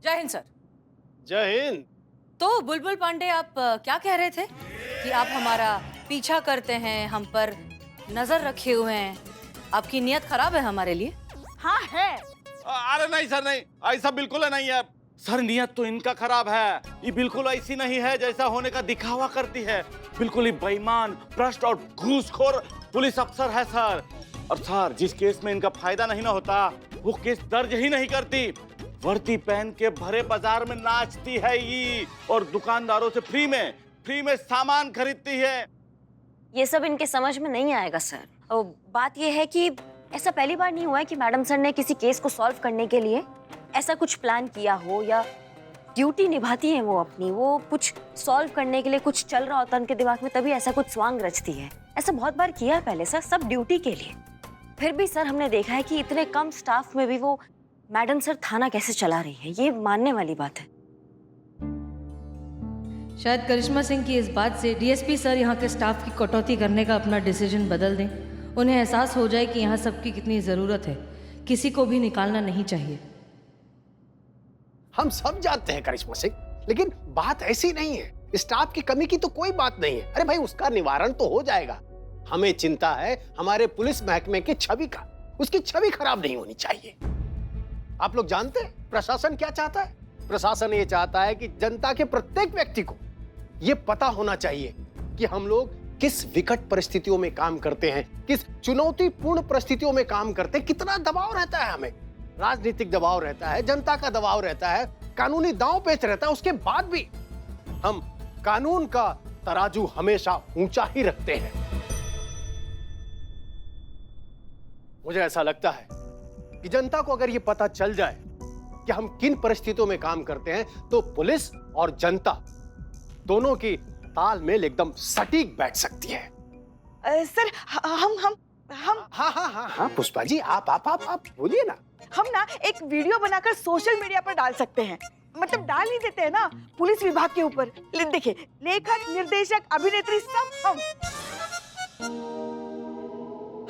जय हिंद सर। जय हिंद। तो बुलबुल पांडे, आप क्या कह रहे थे कि आप हमारा पीछा करते हैं, हम पर नजर रखे हुए हैं, आपकी नियत खराब है हमारे लिए? हाँ है। अरे नहीं सर, नहीं, ऐसा बिल्कुल नहीं है सर। नियत तो इनका खराब है। ये बिल्कुल ऐसी नहीं है जैसा होने का दिखावा करती है। बिल्कुल ही बेईमान, भ्रष्ट और घूसखोर पुलिस अफसर है सर। और सर, जिस केस में इनका फायदा नहीं ना होता वो केस दर्ज ही नहीं करती। वर्दी पहन के भरे बाजार में नाचती है ये, और दुकानदारों से फ्री में सामान खरीदती है। ये सब इनके समझ में नहीं आएगा सर। और बात ये है कि ऐसा पहली बार नहीं हुआ है कि मैडम सर ने किसी केस को सॉल्व करने के लिए ऐसा कुछ प्लान किया हो, या ड्यूटी निभाती है वो अपनी, वो कुछ सॉल्व करने के लिए कुछ चल रहा होता है उनके दिमाग में, तभी ऐसा कुछ स्वांग रचती है। ऐसा बहुत बार किया है पहले सर, सब ड्यूटी के लिए। फिर भी सर हमने देखा है कि इतने कम स्टाफ में भी वो मैडम सर थाना कैसे चला रही है, ये मानने वाली बात है। शायद करिश्मा सिंह की इस बात से डीएसपी सर यहाँ के स्टाफ की कटौती करने का अपना डिसीजन बदल दें। उन्हें एहसास हो जाए कि यहाँ सबकी कितनी ज़रूरत है, किसी को भी निकालना नहीं चाहिए। हम सब जानते हैं करिश्मा सिंह, लेकिन बात ऐसी नहीं है। स्टाफ की कमी की तो कोई बात नहीं है। अरे भाई, उसका निवारण तो हो जाएगा। हमें चिंता है हमारे पुलिस महकमे की छवि का। उसकी छवि खराब नहीं होनी चाहिए। आप लोग जानते हैं प्रशासन क्या चाहता है? प्रशासन ये चाहता है कि जनता के प्रत्येक व्यक्ति को ये पता होना चाहिए कि हम लोग किस विकट परिस्थितियों में काम करते हैं, किस चुनौतीपूर्ण परिस्थितियों में काम करते हैं। कितना दबाव रहता है हमें, राजनीतिक दबाव रहता है, जनता का दबाव रहता है, कानूनी दांव पेच रहता है। उसके बाद भी हम कानून का तराजू हमेशा ऊंचा ही रखते हैं। मुझे ऐसा लगता है कि जनता को अगर ये पता चल जाए कि हम किन परिस्थितियों में काम करते हैं, तो पुलिस और जनता दोनों की तालमेल एकदम सटीक बैठ सकती है। सर हम हाँ पुष्पा जी, आप बोलिए ना। हम ना एक वीडियो बनाकर सोशल मीडिया पर डाल सकते हैं। मतलब डाल ही देते हैं ना पुलिस विभाग के ऊपर। देखिए, लेखक, निर्देशक, अभिनेत्री सब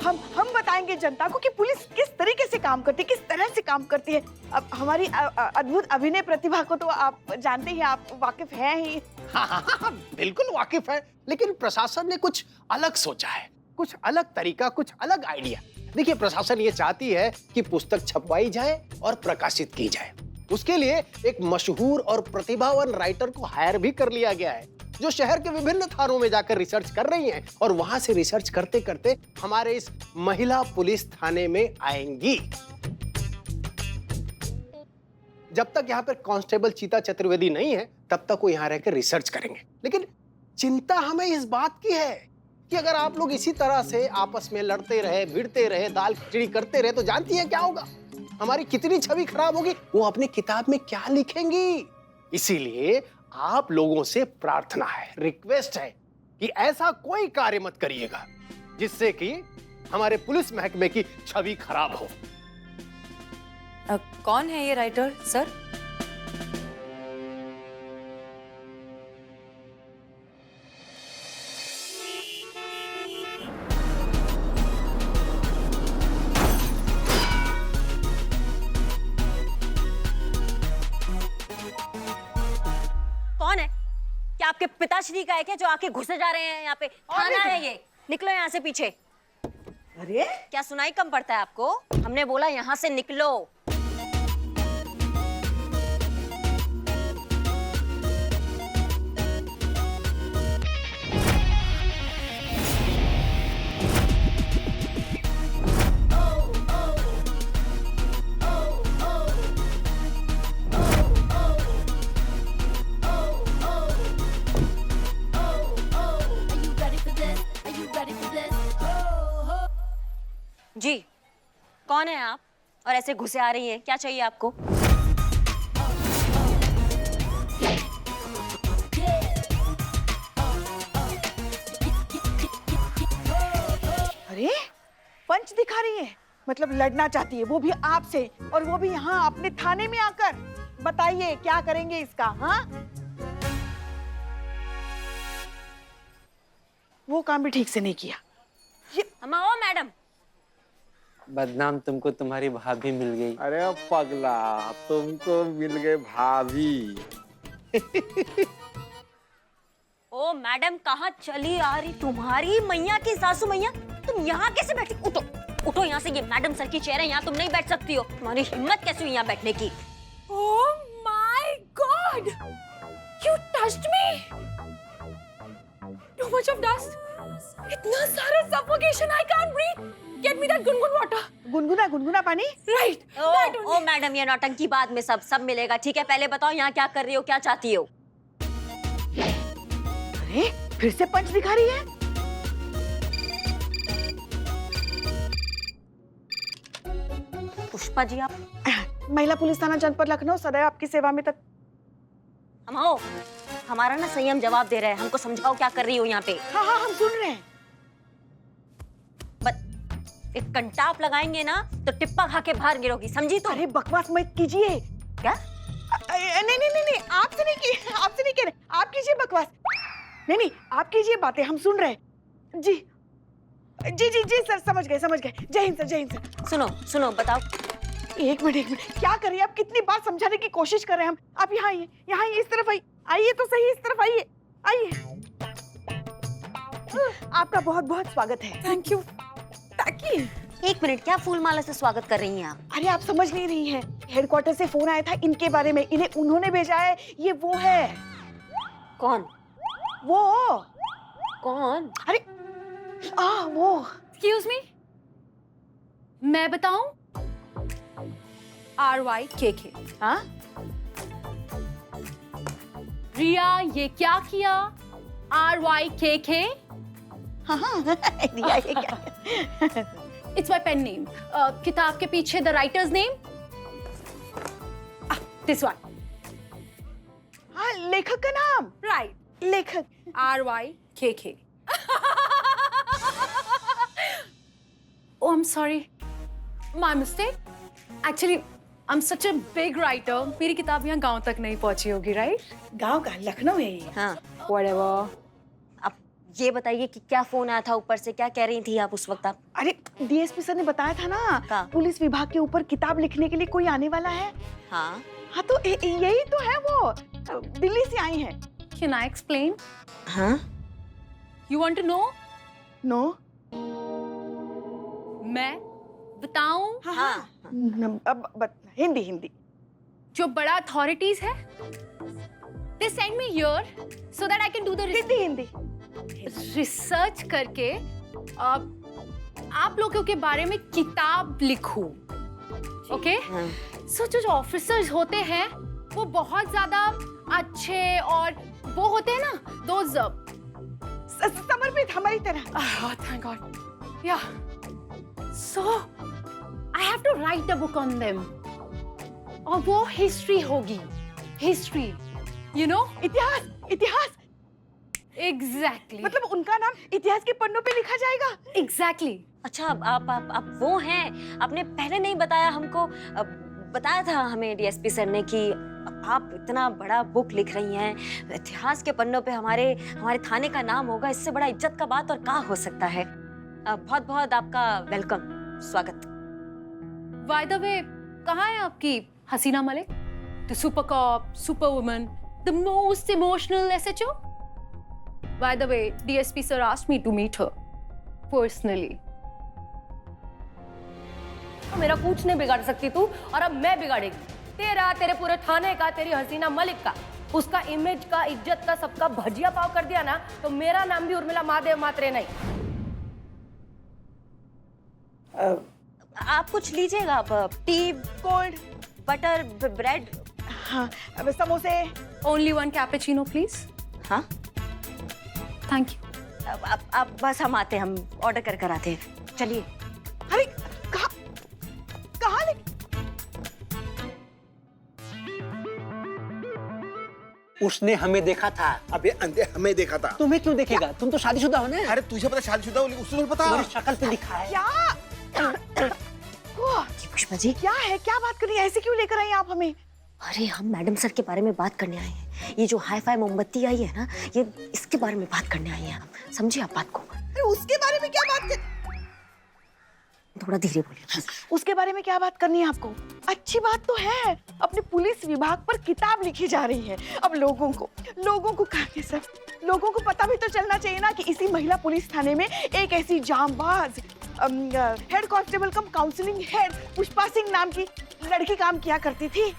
हम बताएंगे जनता को कि पुलिस किस तरीके से काम करती है, किस तरह से काम करती है। अब हमारी अद्भुत अभिनय प्रतिभा को तो आप जानते ही, आप वाकिफ हैं ही। हाँ, बिल्कुल वाकिफ है। लेकिन प्रशासन ने कुछ अलग सोचा है, कुछ अलग तरीका, कुछ अलग आइडिया। देखिए, प्रशासन ये चाहती है कि पुस्तक छपवाई जाए और प्रकाशित की जाए। उसके लिए एक मशहूर और प्रतिभावान राइटर को हायर भी कर लिया गया है, जो शहर के विभिन्न थानों में जाकर रिसर्च कर रही हैं, और वहां से रिसर्च करते करते हमारे इस महिला पुलिस थाने में आएंगी। जब तक यहाँ पर कांस्टेबल चीता चतुर्वेदी नहीं है, तब तक वो यहाँ रहकर रिसर्च करेंगे। लेकिन चिंता हमें इस बात की है कि अगर आप लोग इसी तरह से आपस में लड़ते रहे, भिड़ते रहे, दाल खिचड़ी करते रहे, तो जानती हैं क्या होगा? हमारी कितनी छवि खराब होगी, वो अपनी किताब में क्या लिखेंगी। इसीलिए आप लोगों से प्रार्थना है, रिक्वेस्ट है कि ऐसा कोई कार्य मत करिएगा जिससे कि हमारे पुलिस महकमे की छवि खराब हो। कौन है ये राइटर सर? कौन है? क्या आपके पिताश्री का है क्या जो आके घुसे जा रहे हैं यहाँ पे? थाना है ये, निकलो यहाँ से पीछे। अरे क्या सुनाई कम पड़ता है आपको? हमने बोला यहाँ से निकलो। जी, कौन है आप और ऐसे घुसे आ रही है? क्या चाहिए आपको? अरे पंच दिखा रही है, मतलब लड़ना चाहती है, वो भी आपसे, और वो भी यहाँ अपने थाने में आकर। बताइए क्या करेंगे इसका? हाँ, वो काम भी ठीक से नहीं किया। हम आओ मैडम, बदनाम तुमको तुम्हारी भाभी मिल गई। अरे पगला, तुमको मिल गए भाभी। ओ मैडम, कहाँ चली आ रही तुम्हारी मैया की सासू मैया? तुम यहाँ कैसे बैठी? उठो उठो यहाँ से, ये मैडम सर की चेयर है, यहाँ तुम नहीं बैठ सकती हो। तुम्हारी हिम्मत कैसे हुई यहाँ बैठने की? Oh my God! You touched me! Too much of dust. इतना सारा suffocation, I can't breathe. Get me that Gungun water. गुनगुना पानी। Right. That ओ मैडम, ये नौटंकी बाद में सब मिलेगा, ठीक है? पहले बताओ यहाँ क्या कर रही हो, क्या चाहती हो? अरे फिर से पंच दिखा रही है। पुष्पा जी, आप महिला पुलिस थाना जनपद लखनऊ सदैव आपकी सेवा में। हम आओ, हमारा ना संयम जवाब दे रहे हैं, हमको समझाओ क्या कर रही हो यहाँ पे। हाँ हम सुन रहे हैं। एक कंटाप लगाएंगे ना तो टिप्पा खा के बाहर गिरोगी, समझी? तो अरे बकवास मत कीजिए। क्या? नहीं, आपसे नहीं कह रहे, आप कीजिए बकवास। नहीं, आप कीजिए बातें, हम सुन रहे हैं। जी सर, समझ गए। जय हिंद सर। सुनो बताओ। एक मिनट, क्या कर रही है आप? कितनी बार समझाने की कोशिश कर रहे हैं हम। आप यहाँ आइए, इस तरफ आइए तो सही, इस तरफ आइए। आपका बहुत बहुत स्वागत है। Thank you. ताकि एक मिनट, क्या फूल माला से स्वागत कर रही हैं आप? अरे आप समझ नहीं रही हैं। हेडक्वार्टर से फोन आया था इनके बारे में, इन्हें उन्होंने भेजा है। ये वो है। कौन? वो कौन? अरे वो। Excuse me. मैं बताऊं? RYKK. हाँ रिया, ये क्या किया? RYKK. रिया, ये क्या? It's my pen name. किताब के पीछे the writer's name. This one. हाँ, लेखक का नाम। Right. लेखक। RYKK. Oh, I'm sorry. My mistake. Actually, I'm such a big writer. मेरी किताब यहाँ गांव तक नहीं पहुंची होगी, right? गांव का लखनऊ है ये। हाँ, Whatever. अब ये बताइए कि क्या फोन आया था ऊपर से, क्या कह रही थी आप उस वक्त? आप अरे डीएसपी सर ने बताया था ना, क्या? पुलिस विभाग के ऊपर किताब लिखने के लिए कोई आने वाला है। हाँ, तो यही तो है वो। दिल्ली से आई है। Can I explain? हाँ, You want to know? No. मैं बताऊं? हाँ। अब हिंदी। जो बड़ा अथॉरिटीज है, they send me here so that I can do the Hindi. Research करके आप लोगों के बारे में किताब लिखूं, ओके? सो जो ऑफिसर्स होते हैं वो बहुत ज्यादा अच्छे और वो होते हैं ना, दोज समर्पित हमारी तरह। Thank God. Yeah so I have to write a book on them, और वो हिस्ट्री होगी, हिस्ट्री, यू नो, इतिहास। एग्जैक्टली, मतलब उनका नाम इतिहास के पन्नों पे लिखा जाएगा। एग्जैक्टली। अच्छा, आप वो हैं? आपने पहले नहीं बताया हमको। बताया था हमें डीएसपी सर ने कि आप इतना बड़ा बुक लिख रही हैं, इतिहास के पन्नों पे हमारे थाने का नाम होगा। इससे बड़ा इज्जत का बात और क्या हो सकता है? बहुत बहुत आपका वेलकम, स्वागत। बाय द वे, कहाँ है आपकी Hasina Malik, the super cop, super woman, the most emotional SHO? By the way, DSP sir asked me to meet her personally. मेरा कुछ नहीं बिगाड़ सकती तू, और अब मैं बिगाड़ेगी तेरा, तेरे पूरे थाने का, तेरी हसीना मलिक का, उसका इमेज का, इज्जत का, सबका भजिया पाव कर दिया ना, तो मेरा नाम भी उर्मिला महादेव मात्रे नहीं। आप कुछ लीजिएगा? आप टी, कोल्ड, बटर, ब्रेड? हाँ, अब समोसे। Only one cappuccino, please. हाँ, Thank you. आप बस, हम आते हैं, हम ऑर्डर कर आते हैं, चलिए। अरे कहाँ ले? उसने हमें देखा था। अबे अंधे हमें देखा था। तुम्हें क्यों देखेगा? तुम तो शादीशुदा हो ना। अरे तुझे पता शादीशुदा हो, उससे पता। तुम्हारी शक्ल पे लिखा है। क्या? पुष्पा जी, क्या है? क्या बात कर रही है? ऐसे क्यों लेकर आई आप हमें? अरे हम मैडम सर के बारे में बात करने आए हैं। ये जो हाई फाई मोमबत्ती आई है ना, ये इसके बारे में बात करने आए हैं हम, समझिए आप बात को। अरे उसके बारे में क्या बात कर? थोड़ा धीरे बोलिए। उसके बारे में क्या बात करनी है आपको? अच्छी बात तो है, अपने पुलिस विभाग पर किताब लिखी जा रही है। अब लोगों को कहा सर, लोगों को पता भी तो चलना चाहिए ना कि इसी महिला पुलिस थाने में एक ऐसी जांबाज हेड कांस्टेबल कम काउंसलिंग हेड पुष्पा सिंह नाम की लड़की काम किया करती थी,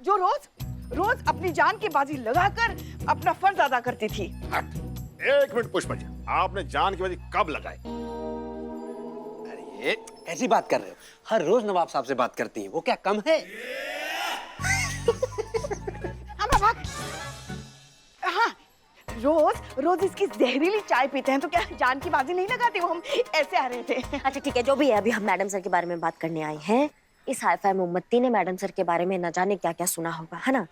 जो रोज अपनी जान की बाजी लगाकर अपना फर्ज अदा करती थी। एक मिनट पुष्पा जी, आपने जान की बाजी कब लगाई? अरे कैसी बात कर रहे हो? हर रोज नवाब साहब से बात करती हैं, वो क्या कम है? हाँ, रोज इसकी जहरीली चाय पीते हैं तो क्या जान की बाजी नहीं लगाते? वो हम ऐसे आ रहे थे। अच्छा ठीक है, जो भी है, अभी हम मैडम सर के बारे में बात करने आए हैं। इस हाईफाई मोमबत्ती ने मैडम सर के बारे में न जाने क्या क्या सुना होगा, है ना?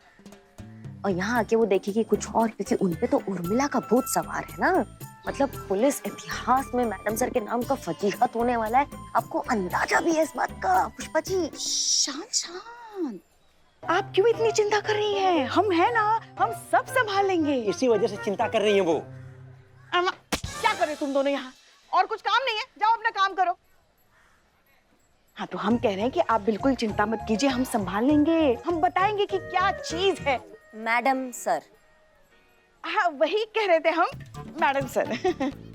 और यहाँ आके वो देखेगी कुछ और, क्योंकि उनपे तो उर्मिला का भूत सवार है ना। मतलब पुलिस इतिहास में मैडम सर के नाम का फजीहत होने वाला है। आपको अंदाजा भी है इस बात का पुष्पा जी? शांत, आप क्यों इतनी चिंता कर रही हैं? हम है ना, हम सब संभाल लेंगे। इसी वजह से चिंता कर रही है वो। क्या कर रहे तुम दोनों यहाँ? और कुछ काम नहीं है? जाओ अपना काम करो। हाँ तो हम कह रहे हैं कि आप बिल्कुल चिंता मत कीजिए, हम संभाल लेंगे। हम बताएंगे कि क्या चीज है। Madam sir. हाँ वही कह रहे थे हम, मैडम सर।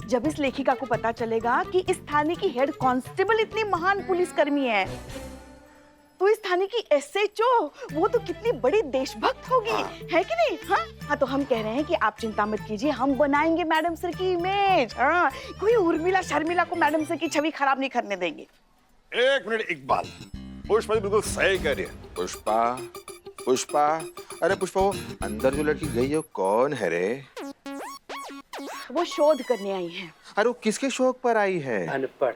जब इस लेखिका को पता चलेगा कि इस थाने की हेड कांस्टेबल इतनी महान पुलिसकर्मी है, तो इस थाने की एसएचओ वो तो कितनी बड़ी देशभक्त होगी, है कि नहीं? हाँ तो हम कह रहे हैं कि आप चिंता मत कीजिए, हम बनाएंगे मैडम सर की इमेज। हाँ, कोई उर्मिला शर्मिला को मैडम सर की छवि खराब नहीं करने देंगे। एक मिनट इकबाल, पुष्पा जी बिल्कुल सही कह रही है। पुष्पा, अरे पुष्पा, वो अंदर जो लड़की गई है वो कौन है रे? वो शोध करने आई है। अरे वो किसके शौक पर आई है? अनपढ़।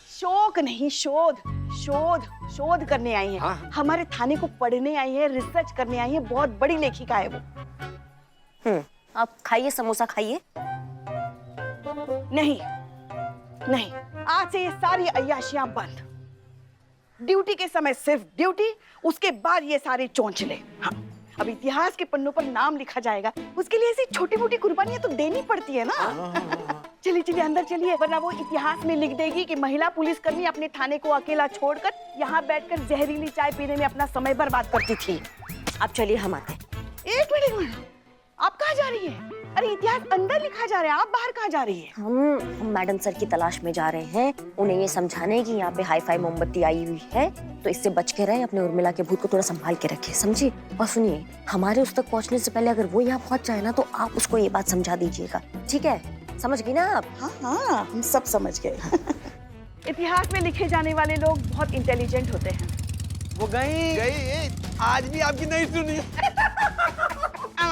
शौक नहीं, शोध करने आई है। हाँ। हमारे थाने को पढ़ने आई है, रिसर्च करने आई है। बहुत बड़ी लेखिका है वो। आप खाइए, समोसा खाइए। नहीं, आज से ये सारी अय्याशियां बंद। ड्यूटी के समय सिर्फ ड्यूटी, उसके बाद ये सारे चोंचले। हाँ, अब इतिहास के पन्नों पर नाम लिखा जाएगा, उसके लिए ऐसी छोटी मोटी कुर्बानियां तो देनी पड़ती है ना। चलिए अंदर चलिए, वरना वो इतिहास में लिख देगी कि महिला पुलिसकर्मी अपने थाने को अकेला छोड़कर यहाँ बैठकर जहरीली चाय पीने में अपना समय बर्बाद करती थी। अब चलिए हम आते हैं। एक मिनट, आप कहाँ जा रही हैं? अरे इतिहास अंदर लिखा जा रहा है, आप बाहर कहाँ जा रही हैं? हम मैडम सर की तलाश में जा रहे हैं, उन्हें ये समझाने कि यहाँ पे हाईफाई मोमबत्ती आई हुई है, तो इससे बच के रहे, अपने उर्मिला के भूत को थोड़ा संभाल के रखे, समझी? और सुनिए, हमारे उस तक पहुँचने से पहले अगर वो यहाँ पहुँच जाए ना, तो आप उसको ये बात समझा दीजिएगा, ठीक है? समझ गई ना आप? हाँ, हम सब समझ गए। इतिहास में लिखे जाने वाले लोग बहुत इंटेलिजेंट होते हैं। वो गई, आज भी आपकी नहीं सुनी।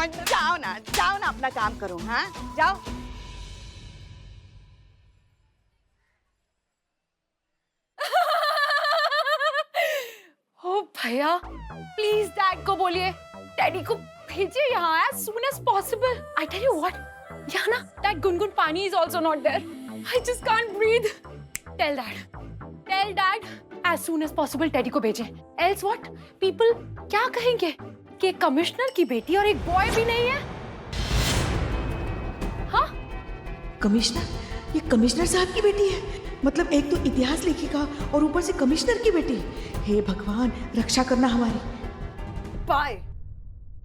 जाओ ना अपना काम करो। हाँ जाओ। ओ भैया, प्लीज डैड को बोलिए, डैडी को भेजिए यहाँ as soon as possible. I tell you what, यहाँ ना that गुनगुन पानी is also not there. I just can't breathe. Tell dad as soon as possible daddy को भेजें. Else what? People क्या कहेंगे कि एक कमिश्नर की बेटी और एक बॉय भी नहीं है? हाँ? कमिश्नर? ये कमिश्नर साहब की बेटी है? मतलब एक तो इतिहास लेखिका और ऊपर से कमिश्नर की बेटी। हे भगवान, रक्षा करना हमारी। बाय।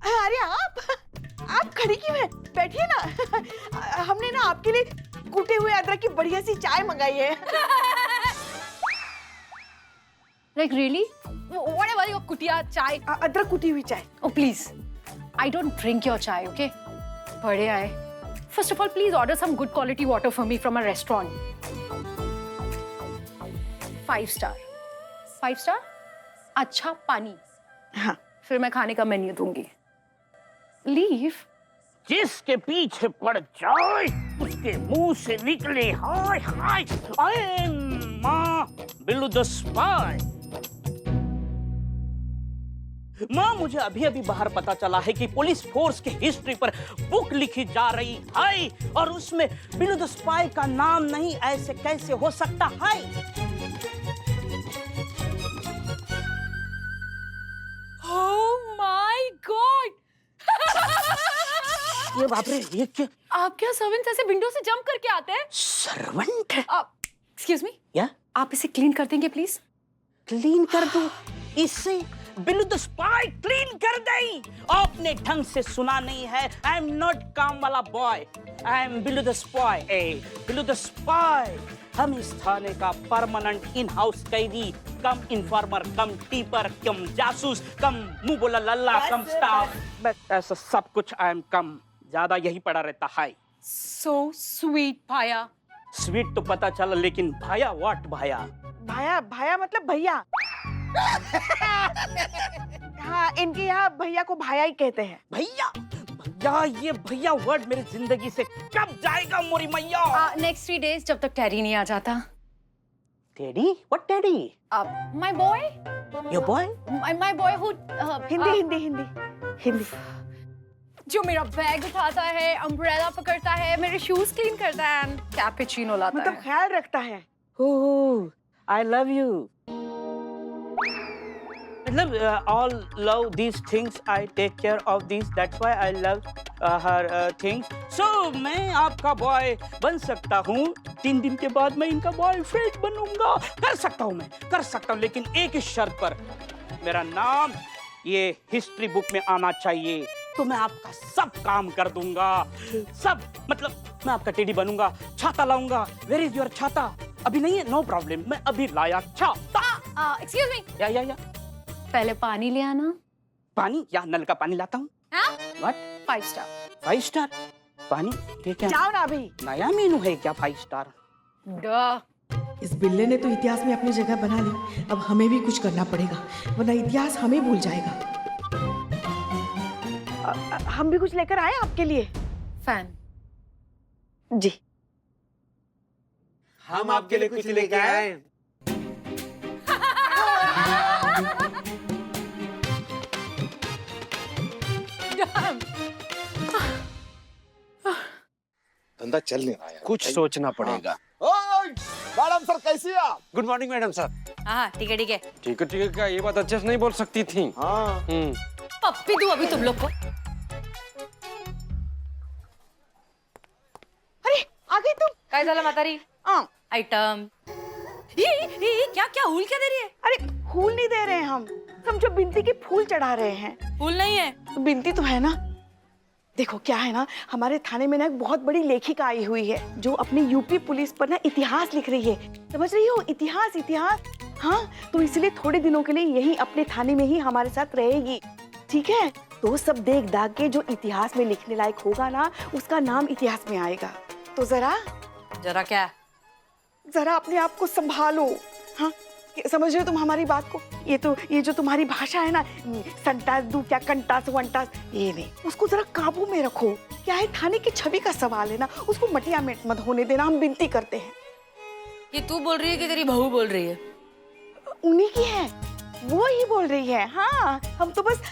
अरे आप खड़ी क्यों हैं? बैठिए ना। हमने ना आपके लिए कूटे हुए अदरक की बढ़िया सी चाय मंगाई है। Like really? Whatever your कुटिया चाय, अदरक कुटी हुई चाय। Oh please, I don't drink your chai, okay? बड़े आए. First of all, please order some good quality water for me from a restaurant. 5 star. 5 star? अच्छा पानी. हाँ। फिर मैं खाने का मेन्यू दूंगी. Leave. जिसके पीछे पड़ जाए उसके मुंह से निकले हाय हाय आई एम माँ बिल्लू द स्पाई। माँ, मुझे अभी अभी बाहर पता चला है कि पुलिस फोर्स की हिस्ट्री पर बुक लिखी जा रही है और उसमें बिल्लू द स्पाई का नाम नहीं, ऐसे कैसे हो सकता है? Oh my God! ये अरे बाप रे, ये क्या आप क्या सर्वेंट्स ऐसे विंडो से जंप करके आते हैं? सर्वेंट है? एक्सक्यूज मी, या आप इसे क्लीन कर देंगे प्लीज? क्लीन कर दूं? इससे बिल्लू द स्पाई क्लीन कर दें? आपने ढंग से सुना नहीं है। आई एम नॉट काम वाला boy, I am Billu the spy. Billu the spy, हम इस थाने का परमानेंट इन हाउस कैदी, कम इन्फॉर्मर, कम टीपर, कम जासूस, कम मुंह बोला लल्ला, कम स्टाफ, बस ऐसा सब कुछ। आई एम कम, ज्यादा यही पड़ा रहता है। सो स्वीट भाया। स्वीट तो पता चला, लेकिन भाया व्हाट भाया? भाया, भाया मतलब भैया। हाँ, इनके यहाँ भैया को भाया ही कहते हैं। भैया, भैया, ये भैया वर्ड मेरी जिंदगी से कब जाएगा मोरी मैया? नेक्स्ट 3 days जब तक टेरी नहीं आ जाता। Teddy? What teddy? My boy. Your boy? My boy who Hindi. जो मेरा बैग उठाता है, अम्ब्रेला पकड़ता है, मेरे शूज क्लीन करता है, एंड कैपुचिनो लाता मतलब है। ख्याल रखता है। Oh, I love you. मतलब all love these things, I take care of these. That's why I love her things. So मैं आपका बॉय बन सकता हूँ। 3 दिन के बाद मैं इनका बॉयफ्रेंड बनूंगा। कर सकता हूँ, मैं कर सकता हूँ, लेकिन एक ही शर्त पर। मेरा नाम ये हिस्ट्री बुक में आना चाहिए, तो मैं आपका सब काम कर दूंगा। सब मतलब मैं आपका टेडी बनूंगा, छाता लाऊंगा। वेयर इज योर छाता? अभी नहीं है, नो प्रॉब्लम, मैं अभी लाया छाता। एक्सक्यूज मी, या पहले पानी ले आना। पानी? या नल का पानी लाता हूँ। व्हाट? 5 star। 5 स्टार पानी? ठीक है, जाओ ना अभी। नया मेनू है क्या 5 स्टार? इस बिल्ले ने तो इतिहास में अपनी जगह बना ली, अब हमें भी कुछ करना पड़ेगा, वरना इतिहास हमें भूल जाएगा। हम भी कुछ लेकर आए आपके लिए। फैन। जी, हम आपके लिए कुछ लेके आए। धंधा चल नहीं रहा यार, कुछ सोचना पड़ेगा। मैडम सर कैसी है आप? Good morning madam sir. हाँ ठीक है ठीक है। ठीक है क्या, ये बात अच्छे से नहीं बोल सकती थी। हाँ पप्पी दूं अभी तुम लोग को। अरे आ गई तुम। काय झालं म्हातारी? आइटम। क्या क्या हूल क्या दे रही है? अरे फूल नहीं दे रहे हैं हम जो बिनती के फूल चढ़ा रहे हैं। फूल नहीं है। बिनती तो है ना। देखो क्या है ना, हमारे थाने में ना एक बहुत बड़ी लेखिका आई हुई है जो अपनी यूपी पुलिस पर ना इतिहास लिख रही है। समझ रही हो? इतिहास इतिहास। हाँ, तो इसलिए थोड़े दिनों के लिए यही अपने थाने में ही हमारे साथ रहेगी, ठीक है? तो सब देख दाग के जो इतिहास में लिखने लायक होगा ना, उसका नाम इतिहास में आएगा। तो जरा क्या? जरा अपने आप को संभालो। हाँ, समझ रहे हो तुम हमारी बात को? ये जो तुम्हारी भाषा है ना, संटास दू क्या कंटास वंटास, ये नहीं, उसको जरा काबू में रखो। क्या है, थाने की छवि का सवाल है ना, उसको मटिया मेट मत होने देना, हम विनती करते हैं। ये तू बोल रही है कि तेरी बहू बोल रही है? उन्हीं की है, वो ही बोल रही है। हाँ, हम तो बस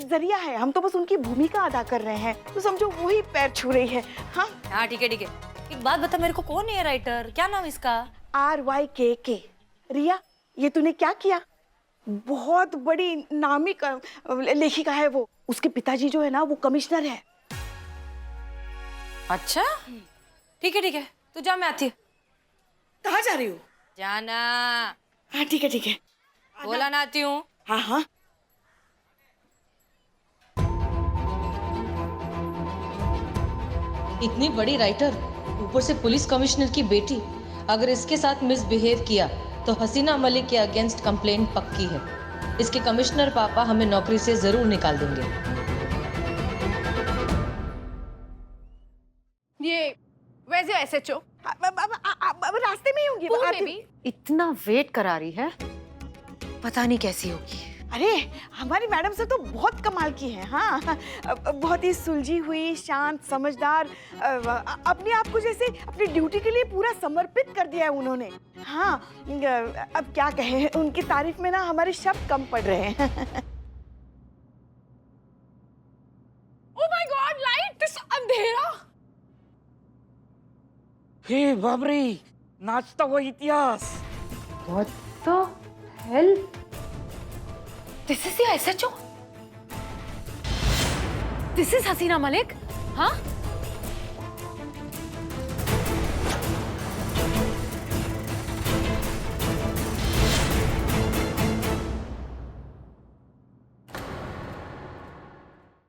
जरिया है, हम तो बस उनकी भूमिका अदा कर रहे हैं, तो समझो वो ही पैर छू रही है। हाँ ठीक है ठीक है। एक बात बता मेरे को, कौन है राइटर? क्या नाम इसका? RYKK। रिया, ये तूने क्या किया? बहुत बड़ी नामी लेखिका है वो। उसके पिताजी जो है ना, वो कमिश्नर है। अच्छा ठीक है, तू जा, मैं आती हूँ। कहाँ जा रही हो? जाना। हाँ ठीक है। बोला ना आती हूँ। हाँ। इतनी बड़ी राइटर, ऊपर से पुलिस कमिश्नर की बेटी, अगर इसके साथ मिसबिहेव किया तो हसीना मलिक के अगेंस्ट कंप्लेंट पक्की है। इसके कमिश्नर पापा हमें नौकरी से जरूर निकाल देंगे। ये वैसे SHO अब रास्ते में ही होंगी। पूल में भी इतना वेट करा रही है, पता नहीं कैसी होगी। अरे हमारी मैडम से तो बहुत कमाल की है। हाँ, बहुत ही सुलझी हुई, शांत, समझदार, अपने आप को जैसे अपनी ड्यूटी के लिए पूरा समर्पित कर दिया है उन्होंने। हाँ, अब क्या कहें, उनकी तारीफ में ना हमारे शब्द कम पड़ रहे हैं। Oh my God, light, this अंधेरा। हे बाबरे, नाचता हुआ इतिहास। What the hell? This is your SHO? This is Hasina Malik? हाँ